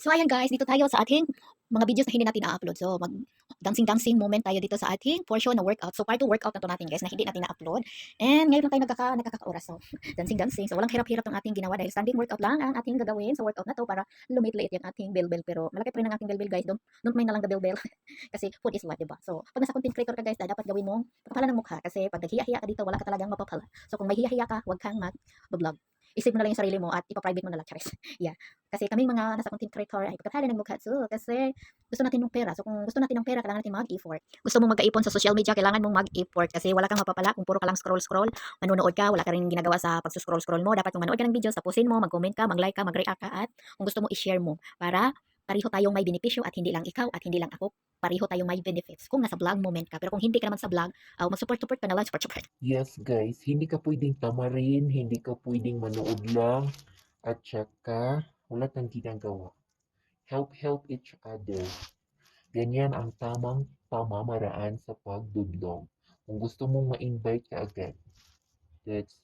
So ayan guys, dito tayo sa ating mga videos na hindi natin na-upload. So mag dancing-dancing moment tayo dito sa ating portion na workout. So part 2 workout na to natin guys na hindi natin na-upload. And ngayon lang tayo nagkaka-oras. So dancing-dancing. So walang hirap-hirap ang ating ginawa dahil standing workout lang ang ating gagawin sa workout na to para lumit-liit yung ating bell-bell. Pero malaki pa rin ang ating bell-bell guys. Don't mind na lang the bell-bell. Kasi food is what, diba? So pag nasa content creator ka guys, dapat gawin mong pagpapala ng mukha. Kasi pag naghiya-hiya ka dito, wala ka talagang mapapala. So kung may hiya-hiya ka, huwag kang mag-vlog. Isip mo na lang yung sarili mo at ipa-private mo na lang. Charis. Yeah. Kasi kaming mga nasa content creator ay pagkakala ng mukha. So, kasi gusto natin ng pera. So, kung gusto natin ng pera, kailangan natin mag-effort. Gusto mong mag-ipon sa social media, kailangan mong mag-effort. Kasi wala kang mapapala kung puro ka lang scroll-scroll. Manonood ka, wala ka rin ginagawa sa pag-scroll-scroll mo. Dapat kung manood ka ng videos, tapusin mo, mag-comment ka, mag-like ka, mag-react ka, at kung gusto mo i-share mo para pareho tayong may benepisyo at hindi lang ikaw at hindi lang ako. Pareho tayong may benefits kung nasa vlog moment ka. Pero kung hindi ka naman sa vlog, mag-support-support ka na lang, support-support. Yes, guys, hindi ka pwedeng tamarin, hindi ka pwedeng manood lang, at saka wala kang ginagawa. Help each other. Ganyan ang tamang pamamaraan sa pagdudlog. Kung gusto mong ma-invite ka agad, that's